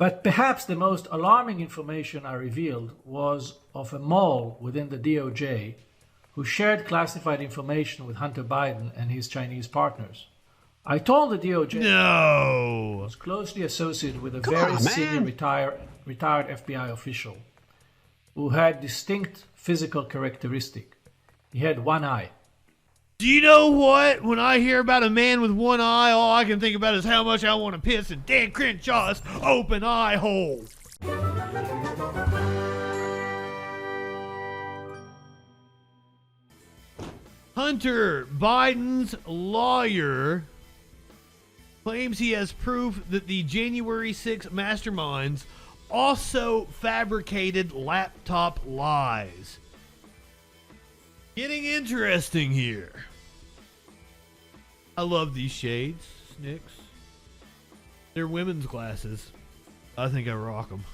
But perhaps the most alarming information I revealed was of a mole within the DOJ who shared classified information with Hunter Biden and his Chinese partners. I told the DOJ was closely associated with a very senior retired FBI official who had distinct physical characteristic. He had one eye. Do you know what? When I hear about a man with one eye, all I can think about is how much I want to piss in Dan Crenshaw's open eye hole. Hunter Biden's lawyer claims he has proof that the January 6 masterminds also fabricated laptop lies. Getting interesting here. I love these shades, Snicks. They're women's glasses. I think I rock them.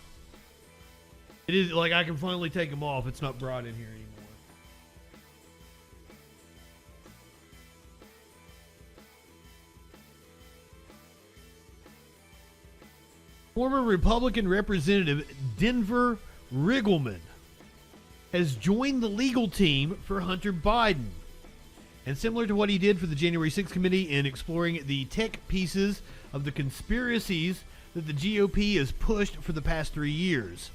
It is like I can finally take them off. It's not brought in here anymore. Former Republican Representative Denver Riggleman has joined the legal team for Hunter Biden. And similar to what he did for the January 6th committee in exploring the tech pieces of the conspiracies that the GOP has pushed for the past 3 years.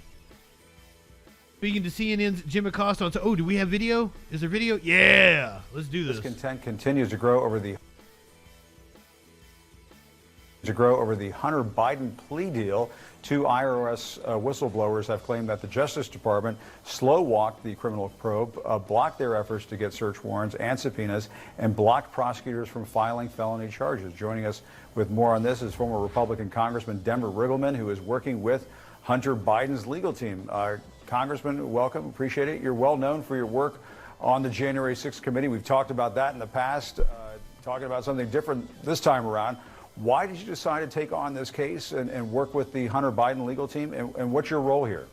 Speaking to CNN's Jim Acosta on... Oh, do we have video? Is there video? Yeah! Let's do this. Discontent continues to grow over the Hunter Biden plea deal. 2 IRS whistleblowers have claimed that the Justice Department slow-walked the criminal probe, blocked their efforts to get search warrants and subpoenas, and blocked prosecutors from filing felony charges. Joining us with more on this is former Republican Congressman Denver Riggleman, who is working with Hunter Biden's legal team. Congressman, welcome. Appreciate it. You're well known for your work on the January 6th committee. We've talked about that in the past, talking about something different this time around. Why did you decide to take on this case and work with the Hunter Biden legal team? And what's your role here?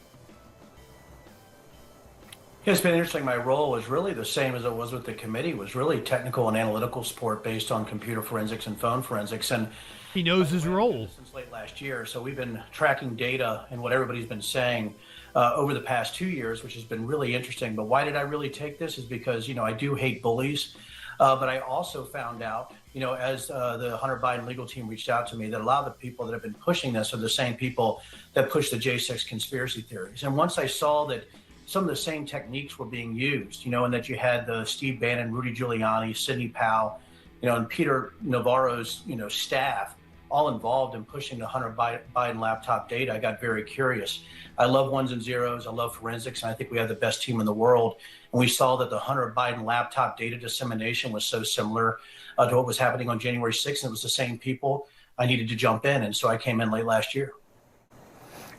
It's been interesting. My role was really the same as it was with the committee, was really technical and analytical support based on computer forensics and phone forensics. And he knows his role. Since late last year. So we've been tracking data and what everybody's been saying over the past 2 years, which has been really interesting. But why did I really take this is because, I do hate bullies. But I also found out, as the Hunter Biden legal team reached out to me, that a lot of the people that have been pushing this are the same people that push the J6 conspiracy theories. And once I saw that some of the same techniques were being used, and that you had the Steve Bannon, Rudy Giuliani, Sidney Powell, and Peter Navarro's, staff all involved in pushing the Hunter Biden laptop data, I got very curious. I love ones and zeros. I love forensics. And I think we have the best team in the world. And we saw that the Hunter Biden laptop data dissemination was so similar to what was happening on January 6th. And it was the same people. I needed to jump in. And so I came in late last year.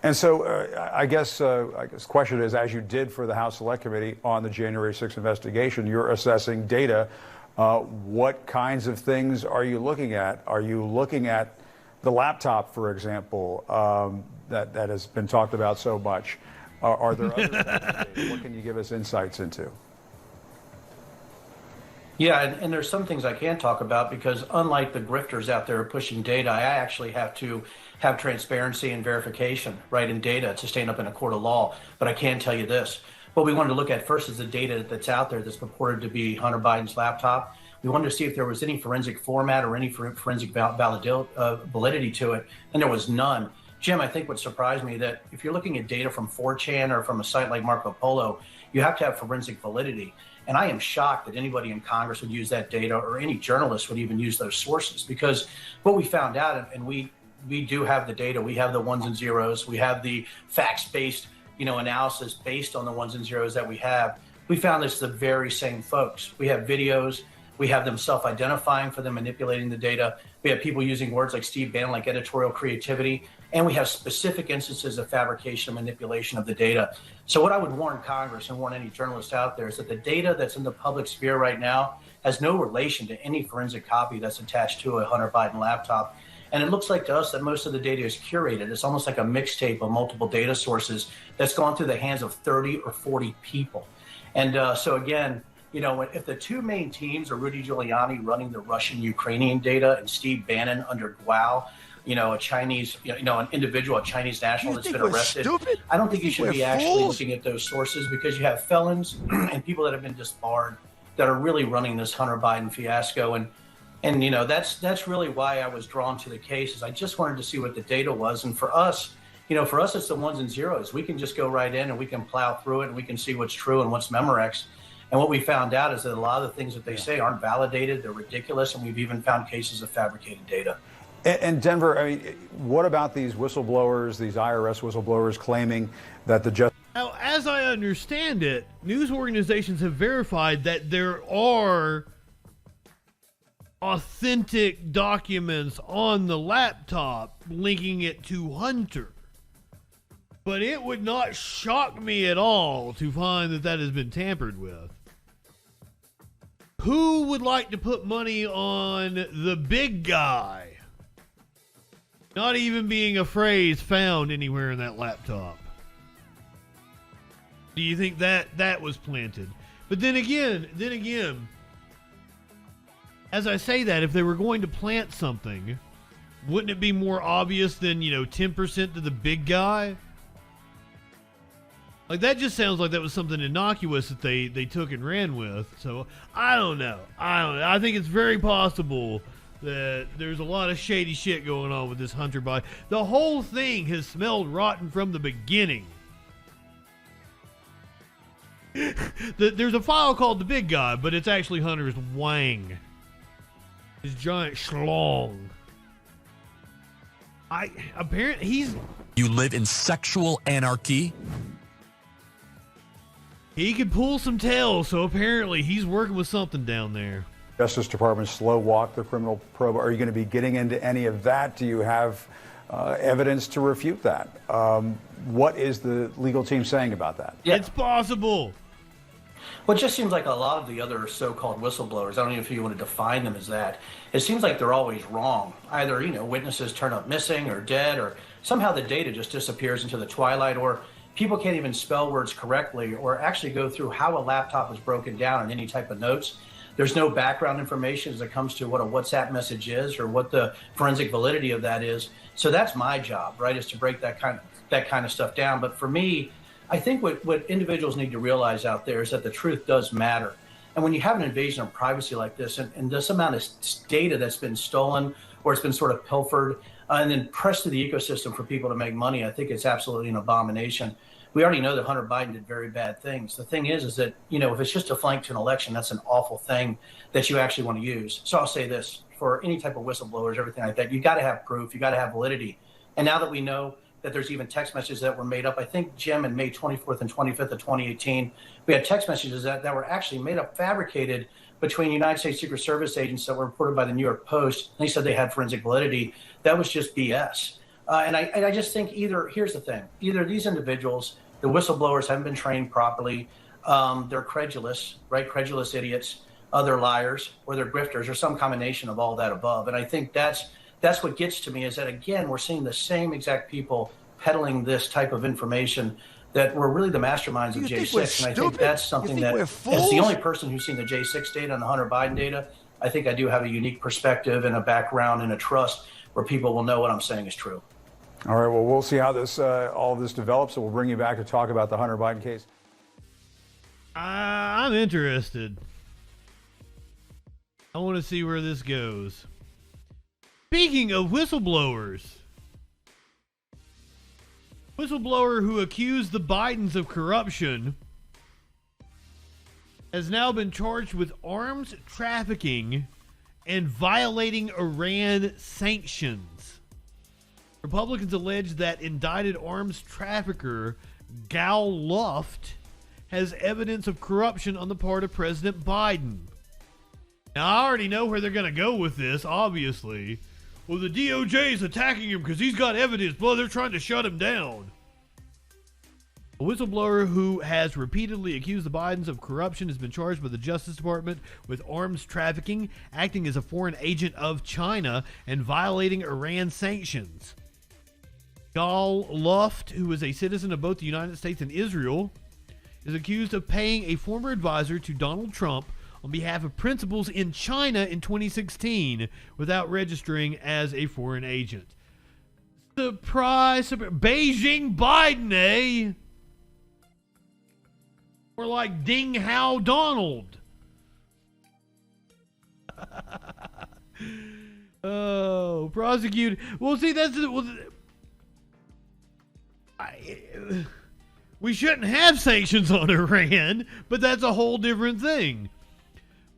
And so I guess the question is, as you did for the House Select Committee on the January 6th investigation, you're assessing data. What kinds of things are you looking at? Are you looking at the laptop, for example, that has been talked about so much? Are there other things? What can you give us insights into? Yeah, and there's some things I can't talk about because unlike the grifters out there pushing data, I actually have to have transparency and verification, right, in data to stand up in a court of law. But I can tell you this. What we wanted to look at first is the data that's out there that's purported to be Hunter Biden's laptop. We wanted to see if there was any forensic format or any forensic validity to it, and there was none. Jim, I think what surprised me that if you're looking at data from 4chan or from a site like Marco Polo, you have to have forensic validity. And I am shocked that anybody in Congress would use that data or any journalist would even use those sources, because what we found out, and we do have the data, we have the ones and zeros, we have the facts-based analysis based on the ones and zeros that we have. We found it's the very same folks. We have videos. We have them self-identifying for them manipulating the data. We have people using words like Steve Bannon, like editorial creativity, and we have specific instances of fabrication and manipulation of the data. So what I would warn Congress and warn any journalist out there is that the data that's in the public sphere right now has no relation to any forensic copy that's attached to a Hunter Biden laptop. And it looks like to us that most of the data is curated. It's almost like a mixtape of multiple data sources that's gone through the hands of 30 or 40 people. And so again, if the two main teams are Rudy Giuliani running the Russian-Ukrainian data and Steve Bannon under GWAL a Chinese, an individual, a Chinese national that's been arrested. Stupid? I don't think you should be actually fools? looking at those sources, because you have felons and people that have been disbarred that are really running this Hunter Biden fiasco. And that's really why I was drawn to the case, is I just wanted to see what the data was. And for us, it's the ones and zeros. We can just go right in and we can plow through it and we can see what's true and what's Memorex. And what we found out is that a lot of the things that they say aren't validated, they're ridiculous, and we've even found cases of fabricated data. And Denver, I mean, what about these whistleblowers, these IRS whistleblowers claiming that the Now, as I understand it, news organizations have verified that there are authentic documents on the laptop linking it to Hunter. But it would not shock me at all to find that has been tampered with. Who would like to put money on the big guy? Not even being a phrase found anywhere in that laptop. Do you think that was planted? But then again, as I say that, if they were going to plant something, wouldn't it be more obvious than, 10% to the big guy? Like, that just sounds like that was something innocuous that they took and ran with. So, I don't know. I think it's very possible that there's a lot of shady shit going on with this Hunter Biden. The whole thing has smelled rotten from the beginning. There's a file called The Big Guy, but it's actually Hunter's wang. His giant schlong. Apparently he's... You live in sexual anarchy? He could pull some tails, so apparently he's working with something down there. Justice Department slow walk the criminal probe? Are you going to be getting into any of that? Do you have evidence to refute that? What is the legal team saying about that? Yeah. It's possible. Well, it just seems like a lot of the other so-called whistleblowers, I don't even know if you want to define them as that, it seems like they're always wrong. Either, witnesses turn up missing or dead, or somehow the data just disappears into the twilight, or people can't even spell words correctly or actually go through how a laptop is broken down in any type of notes. There's no background information as it comes to what a WhatsApp message is or what the forensic validity of that is. So that's my job, right, is to break that kind of stuff down. But for me, I think what individuals need to realize out there is that the truth does matter. And when you have an invasion of privacy like this, and this amount of data that's been stolen or it's been sort of pilfered and then pressed to the ecosystem for people to make money, I think it's absolutely an abomination. We already know that Hunter Biden did very bad things. The thing is that, if it's just a flank to an election, that's an awful thing that you actually want to use. So I'll say this, for any type of whistleblowers, everything like that, you got to have proof, you got to have validity. And now that we know that there's even text messages that were made up, I think, Jim, in May 24th and 25th of 2018, we had text messages that were actually made up, fabricated between United States Secret Service agents that were reported by the New York Post. And they said they had forensic validity. That was just BS. And I just think here's the thing, either these individuals, the whistleblowers, haven't been trained properly, they're credulous, right? Credulous idiots, they're liars, or they're grifters, or some combination of all that above. And I think that's what gets to me, is that, again, we're seeing the same exact people peddling this type of information that were really the masterminds of J6. And I think that's something that, as the only person who's seen the J6 data and the Hunter Biden data, I think I do have a unique perspective and a background and a trust where people will know what I'm saying is true. All right, well, we'll see how all of this develops, and we'll bring you back to talk about the Hunter Biden case. I'm interested. I want to see where this goes. Speaking of whistleblowers, whistleblower who accused the Bidens of corruption has now been charged with arms trafficking and violating Iran sanctions. Republicans allege that indicted arms trafficker Gal Luft has evidence of corruption on the part of President Biden. Now, I already know where they're going to go with this, obviously. Well, the DOJ is attacking him because he's got evidence. Well, they're trying to shut him down. A whistleblower who has repeatedly accused the Bidens of corruption has been charged by the Justice Department with arms trafficking, acting as a foreign agent of China, and violating Iran sanctions. Gal Luft, who is a citizen of both the United States and Israel, is accused of paying a former advisor to Donald Trump on behalf of principals in China in 2016 without registering as a foreign agent. Surprise. Beijing Biden, eh? Or like Ding Hao Donald. Oh, prosecute. Well, see, that's... we shouldn't have sanctions on Iran, but that's a whole different thing.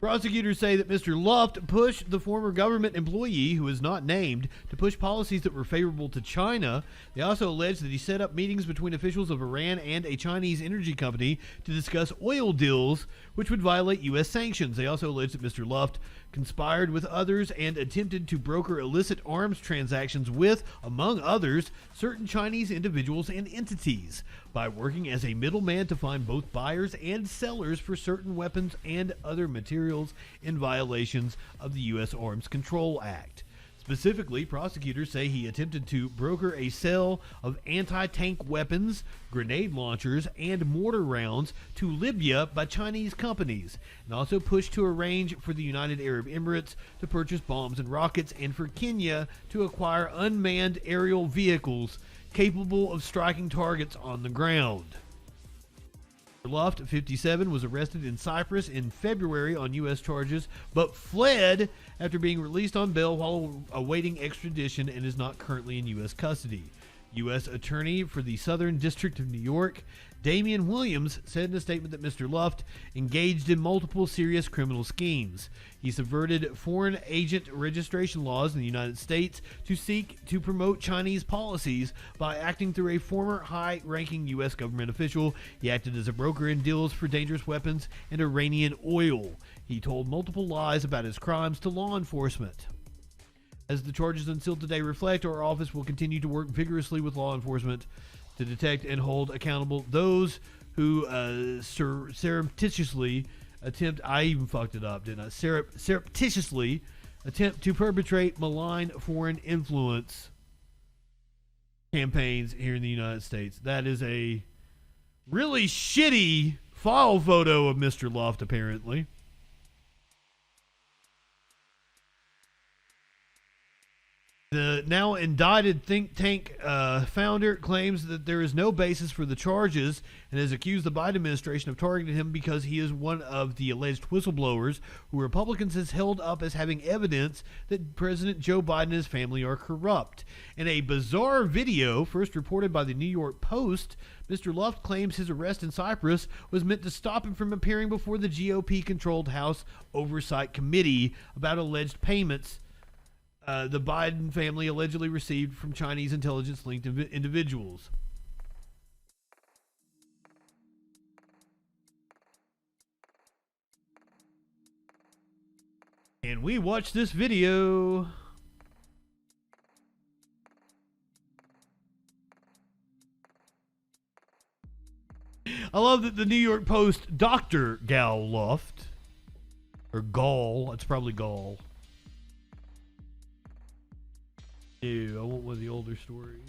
Prosecutors say that Mr. Luft pushed the former government employee, who is not named, to push policies that were favorable to China. They also allege that he set up meetings between officials of Iran and a Chinese energy company to discuss oil deals, which would violate U.S. sanctions. They also allege that Mr. Luft conspired with others and attempted to broker illicit arms transactions with, among others, certain Chinese individuals and entities by working as a middleman to find both buyers and sellers for certain weapons and other materials in violations of the U.S. Arms Control Act. Specifically, prosecutors say he attempted to broker a sale of anti-tank weapons, grenade launchers, and mortar rounds to Libya by Chinese companies, and also pushed to arrange for the United Arab Emirates to purchase bombs and rockets, and for Kenya to acquire unmanned aerial vehicles capable of striking targets on the ground. Luft, 57, was arrested in Cyprus in February on U.S. charges, but fled after being released on bail while awaiting extradition and is not currently in U.S. custody. U.S. Attorney for the Southern District of New York, Damian Williams, said in a statement that Mr. Luft engaged in multiple serious criminal schemes. He subverted foreign agent registration laws in the United States to seek to promote Chinese policies by acting through a former high-ranking U.S. government official. He acted as a broker in deals for dangerous weapons and Iranian oil. He told multiple lies about his crimes to law enforcement. As the charges until today reflect, our office will continue to work vigorously with law enforcement to detect and hold accountable those who surreptitiously attempt, I even fucked it up, didn't I? Surreptitiously attempt to perpetrate malign foreign influence campaigns here in the United States. That is a really shitty file photo of Mr. Luft, apparently. The now indicted think tank founder claims that there is no basis for the charges and has accused the Biden administration of targeting him because he is one of the alleged whistleblowers who Republicans has held up as having evidence that President Joe Biden and his family are corrupt. In a bizarre video first reported by the New York Post, Mr. Luft claims his arrest in Cyprus was meant to stop him from appearing before the GOP-controlled House Oversight Committee about alleged payments the Biden family allegedly received from Chinese intelligence-linked individuals. And we watched this video. I love that the New York Post Dr. Gal Luft, or Gall, it's probably Gall. Ew, I want one of the older stories.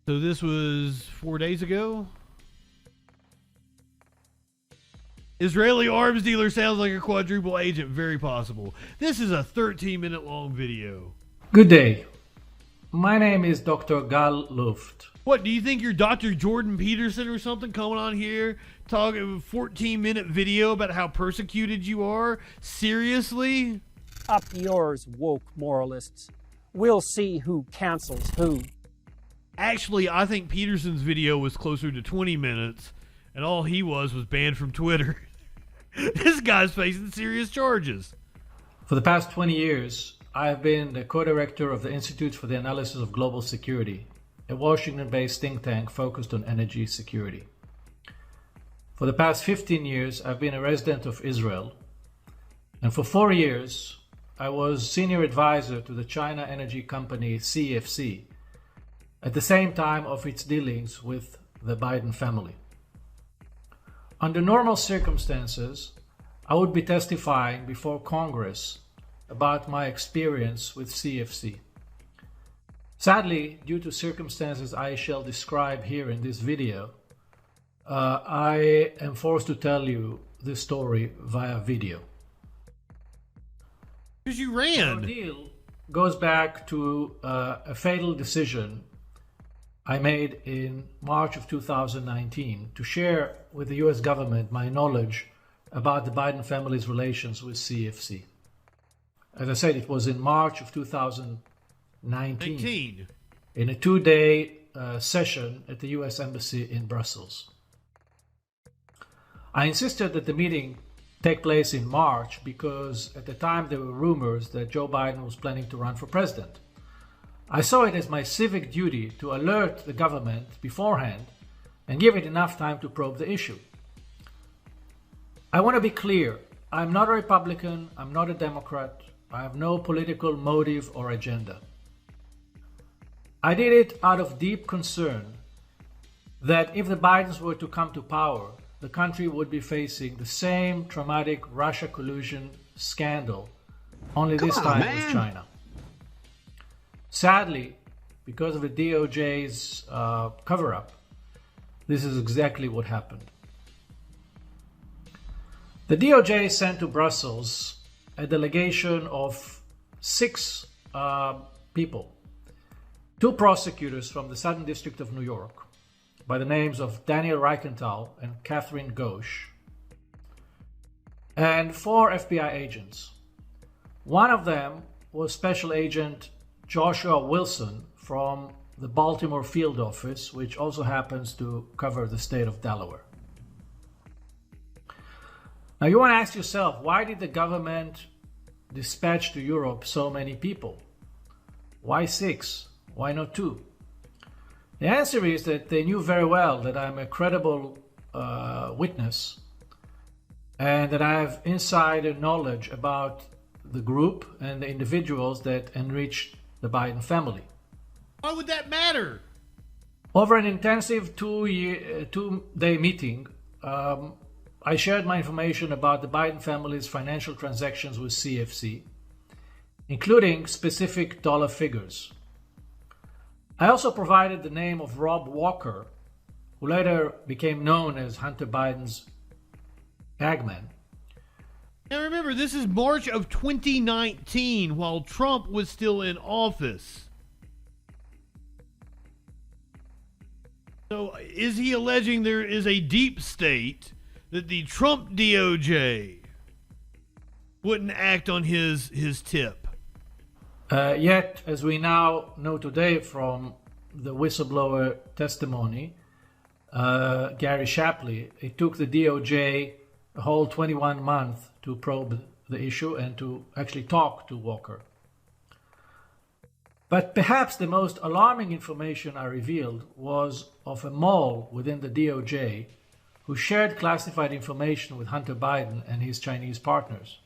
So this was 4 days ago. Israeli arms dealer sounds like a quadruple agent. Very possible. This is a 13-minute long video. Good day. My name is Dr. Gal Luft. What, do you think you're Dr. Jordan Peterson or something coming on here talking a 14-minute video about how persecuted you are? Seriously? Up yours, woke moralists. We'll see who cancels who. Actually, I think Peterson's video was closer to 20 minutes, and all he was banned from Twitter. This guy's facing serious charges. For the past 20 years, I have been the co-director of the Institute for the Analysis of Global Security, a Washington-based think tank focused on energy security. For the past 15 years, I've been a resident of Israel. And for 4 years, I was senior advisor to the China energy company CFC, at the same time of its dealings with the Biden family. Under normal circumstances, I would be testifying before Congress about my experience with CFC. Sadly, due to circumstances I shall describe here in this video, I am forced to tell you this story via video. Because you The ran. ordeal goes back to a fatal decision I made in March of 2019 to share with the US government my knowledge about the Biden family's relations with CFC. As I said, it was in March of 2019 19. in a 2-day session at the US Embassy in Brussels. I insisted that the meeting take place in March because at the time there were rumors that Joe Biden was planning to run for president. I saw it as my civic duty to alert the government beforehand and give it enough time to probe the issue. I want to be clear. I'm not a Republican. I'm not a Democrat. I have no political motive or agenda. I did it out of deep concern that if the Bidens were to come to power, the country would be facing the same traumatic Russia collusion scandal, only this time with China. Sadly, because of the DOJ's cover-up, this is exactly what happened. The DOJ sent to Brussels a delegation of 6 people, 2 prosecutors from the Southern District of New York, by the names of Daniel Reichenthal and Catherine Ghosh, and 4 FBI agents. One of them was Special Agent Joshua Wilson from the Baltimore Field Office, which also happens to cover the state of Delaware. Now you want to ask yourself, why did the government dispatch to Europe so many people? Why 6? Why not 2? The answer is that they knew very well that I'm a credible witness and that I have insider knowledge about the group and the individuals that enriched the Biden family. Why would that matter? Over an intensive 2-day meeting, I shared my information about the Biden family's financial transactions with CFC, including specific dollar figures. I also provided the name of Rob Walker, who later became known as Hunter Biden's bagman. Now remember, this is March of 2019 while Trump was still in office. So is he alleging there is a deep state that the Trump DOJ wouldn't act on his tip? Yet, as we now know today from the whistleblower testimony, Gary Shapley, it took the DOJ a whole 21 months to probe the issue and to actually talk to Walker. But perhaps the most alarming information I revealed was of a mole within the DOJ who shared classified information with Hunter Biden and his Chinese partners.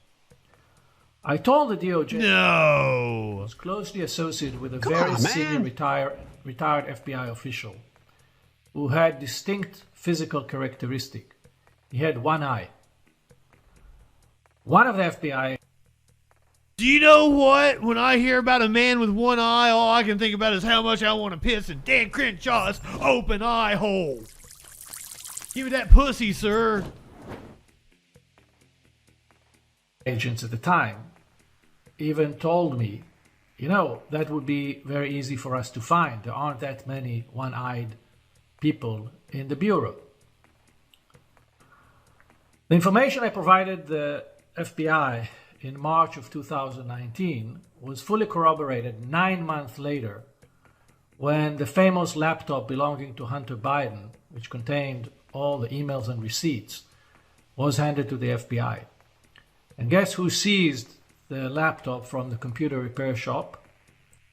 I told the DOJ was closely associated with a senior retired FBI official who had distinct physical characteristic. He had one eye. One of the FBI... Do you know what? When I hear about a man with one eye, all I can think about is how much I want to piss in Dan Crenshaw's open eye hole. Give me that pussy, sir. Agents at the time even told me, you know, that would be very easy for us to find. There aren't that many one-eyed people in the Bureau. The information I provided the FBI in March of 2019 was fully corroborated 9 months later when the famous laptop belonging to Hunter Biden, which contained all the emails and receipts, was handed to the FBI. And guess who seized the laptop from the computer repair shop?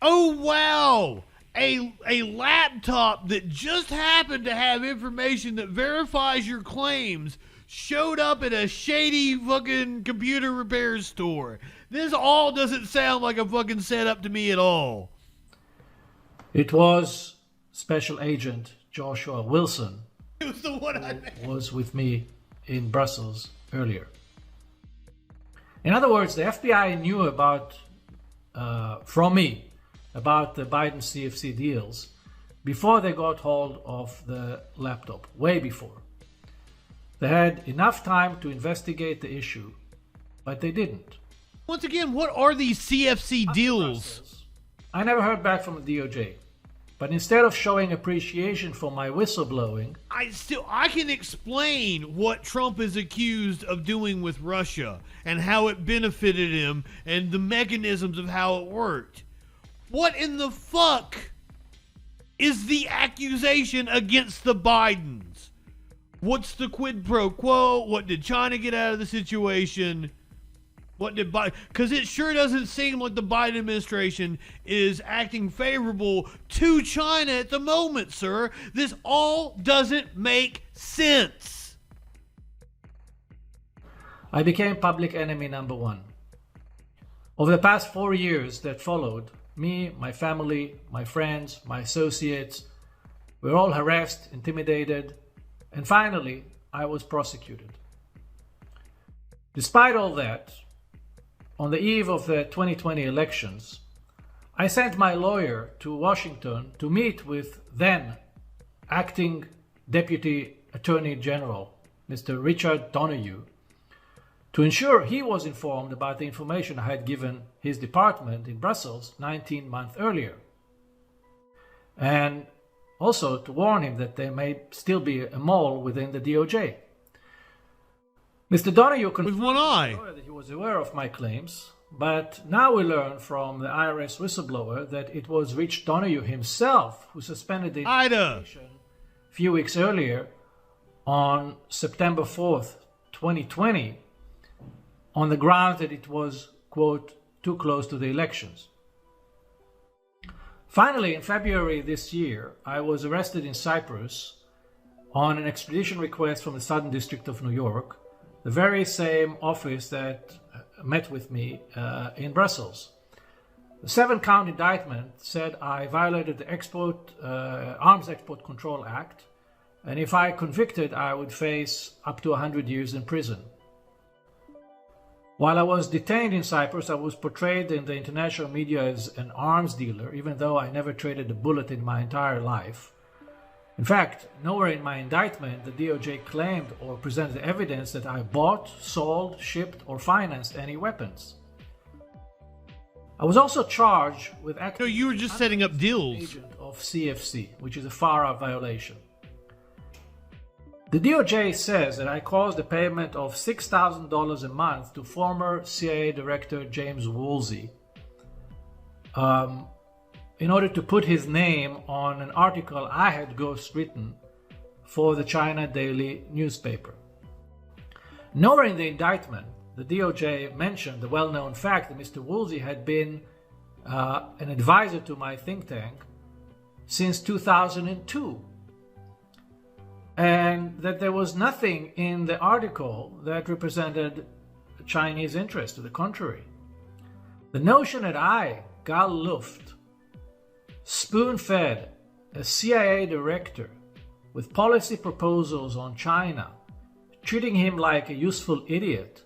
Oh, wow. A laptop that just happened to have information that verifies your claims showed up at a shady fucking computer repair store. This all doesn't sound like a fucking setup to me at all. It was Special Agent Joshua Wilson It was the one I made. who was with me in Brussels earlier. In other words, the FBI knew about, from me, about the Biden CFC deals before they got hold of the laptop, way before. They had enough time to investigate the issue, but they didn't. Once again, what are these CFC deals? I never heard back from the DOJ. But instead of showing appreciation for my whistleblowing, I can explain what Trump is accused of doing with Russia and how it benefited him and the mechanisms of how it worked. What in the fuck is the accusation against the Bidens? What's the quid pro quo? What did China get out of the situation? What did Biden? Because it sure doesn't seem like the Biden administration is acting favorable to China at the moment, sir. This all doesn't make sense. I became public enemy number one. Over the past 4 years that followed, me, my family, my friends, my associates, we were all harassed, intimidated, and finally, I was prosecuted. Despite all that, on the eve of the 2020 elections, I sent my lawyer to Washington to meet with then acting Deputy Attorney General, Mr. Richard Donoghue, to ensure he was informed about the information I had given his department in Brussels 19 months earlier, and also to warn him that there may still be a mole within the DOJ. Mr. Donoghue confirmed that he was aware of my claims, but now we learn from the IRS whistleblower that it was Rich Donoghue himself who suspended the investigation a few weeks earlier on September 4th, 2020, on the grounds that it was, quote, too close to the elections. Finally, in February this year, I was arrested in Cyprus on an extradition request from the Southern District of New York, the very same office that met with me in Brussels. The 7-count indictment said I violated the Arms Export Control Act, and if I convicted, I would face up to 100 years in prison. While I was detained in Cyprus, I was portrayed in the international media as an arms dealer, even though I never traded a bullet in my entire life. In fact, nowhere in my indictment the DOJ claimed or presented evidence that I bought, sold, shipped, or financed any weapons. I was also charged with acting you were just setting up deals. Agent of CFC, which is a FARA violation. The DOJ says that I caused the payment of $6,000 a month to former CIA Director James Woolsey in order to put his name on an article I had ghostwritten for the China Daily newspaper. Nowhere in the indictment, the DOJ mentioned the well-known fact that Mr. Woolsey had been an advisor to my think tank since 2002. And that there was nothing in the article that represented Chinese interest. To the contrary. The notion that I, Gal Luft, spoon-fed a CIA director with policy proposals on China, treating him like a useful idiot,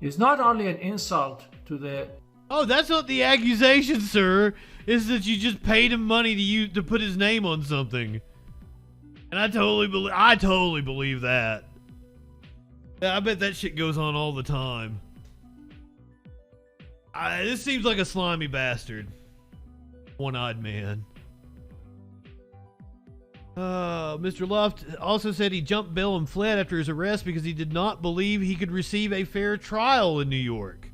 is not only an insult to the... Oh, that's not the accusation, sir. Is that you just paid him money to put his name on something. And I totally believe that. I bet that shit goes on all the time. This seems like a slimy bastard. One-eyed man. Mr. Luft also said he jumped bail and fled after his arrest because he did not believe he could receive a fair trial in New York.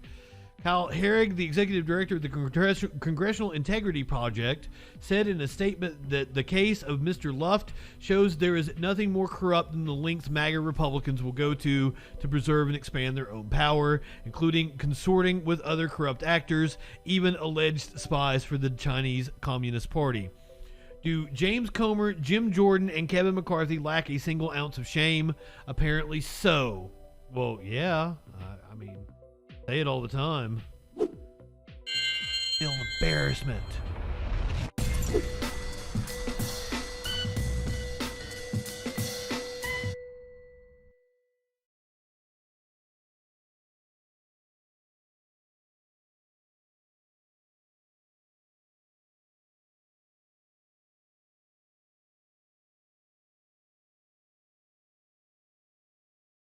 Kyle Herrig, the executive director of the Congressional Integrity Project, said in a statement that the case of Mr. Luft shows there is nothing more corrupt than the lengths MAGA Republicans will go to preserve and expand their own power, including consorting with other corrupt actors, even alleged spies for the Chinese Communist Party. Do James Comer, Jim Jordan, and Kevin McCarthy lack a single ounce of shame? Apparently so. Well, yeah. I mean... say it all the time. Still embarrassment.